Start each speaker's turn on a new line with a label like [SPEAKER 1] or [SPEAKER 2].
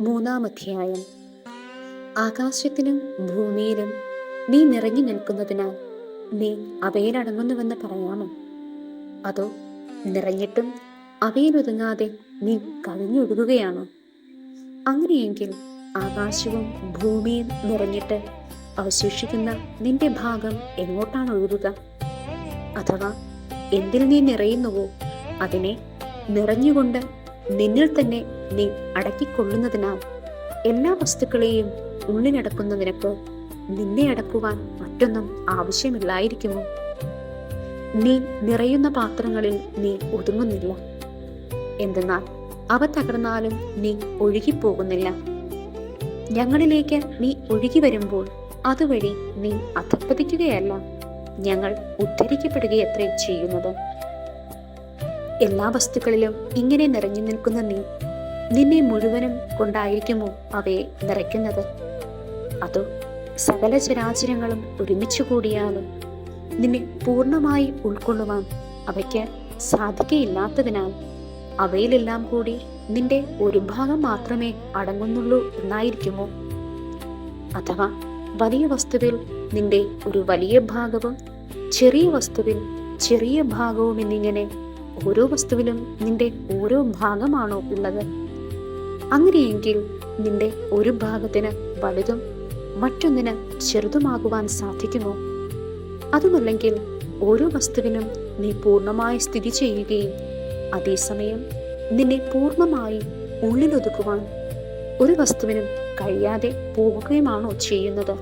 [SPEAKER 1] മൂന്നാം അധ്യായം. ആകാശത്തിലും ഭൂമിയിലും നീ നിറഞ്ഞു നിൽക്കുന്നതിനാൽ നീ അവയിലടങ്ങുന്നുവെന്ന് പറയാമോ? അതോ നിറഞ്ഞിട്ടും അവയിലൊതുങ്ങാതെ നീ കവിഞ്ഞൊഴുകുകയാണോ? അങ്ങനെയെങ്കിൽ ആകാശവും ഭൂമിയും നിറഞ്ഞിട്ട് അവശേഷിക്കുന്ന നിന്റെ ഭാഗം എങ്ങോട്ടാണ് ഒഴുകുക? അഥവാ എന്തിൽ നീ നിറയുന്നുവോ അതിനെ നിറഞ്ഞുകൊണ്ട് നിന്നിൽ തന്നെ നീ അടക്കിക്കൊള്ളുന്നതിനാൽ എല്ലാ വസ്തുക്കളെയും ഉള്ളിലടക്കുന്ന നിനക്ക് നിന്നെ അടക്കുവാൻ മറ്റൊന്നും ആവശ്യമില്ലായിരിക്കുമോ? നീ നിറയുന്ന പാത്രങ്ങളിൽ നീ ഒതുങ്ങുന്നില്ല. എന്തെന്നാൽ അവ തകർന്നാലും നീ ഒഴുകിപ്പോകുന്നില്ല. ഞങ്ങളിലേക്ക് നീ ഒഴുകി വരുമ്പോൾ അതുവഴി നീ അധപ്പതിക്കുകയല്ല, ഞങ്ങൾ ഉദ്ധരിക്കപ്പെടുകയത്രേ ചെയ്യുന്നത്. എല്ലാ വസ്തുക്കളിലും ഇങ്ങനെ നിറഞ്ഞു നിൽക്കുന്ന നീ നിന്നെ മുഴുവനും കൊണ്ടായിരിക്കുമോ അവയെ നിറയ്ക്കുന്നത്? അതോ സകല ചരാചരങ്ങളും ഒരുമിച്ച് കൂടിയാലും നിന്നെ പൂർണ്ണമായി ഉൾക്കൊള്ളുവാൻ അവയ്ക്ക് സാധിക്കയില്ലാത്തതിനാൽ അവയിലെല്ലാം കൂടി നിന്റെ ഒരു ഭാഗം മാത്രമേ അടങ്ങുന്നുള്ളൂ എന്നായിരിക്കുമോ? അഥവാ വലിയ വസ്തുവിൽ നിന്റെ ഒരു വലിയ ഭാഗവും ചെറിയ വസ്തുവിൽ ചെറിയ ഭാഗവും എന്നിങ്ങനെ ഓരോ വസ്തുവിലും നിന്റെ ഓരോ ഭാഗമാണോ ഉള്ളത്? അങ്ങനെയെങ്കിൽ നിന്റെ ഒരു ഭാഗത്തിന് വലുതും മറ്റൊന്നിന് ചെറുതുമാകുവാൻ സാധിക്കുമോ? അതുമല്ലെങ്കിൽ ഓരോ വസ്തുവിനും നീ പൂർണ്ണമായി സ്ഥിതി ചെയ്യുകയും അതേസമയം നിന്നെ പൂർണ്ണമായി ഉള്ളിലൊതുക്കുവാൻ ഒരു വസ്തുവിനും കഴിയാതെ പോവുകയുമാണോ ചെയ്യുന്നത്?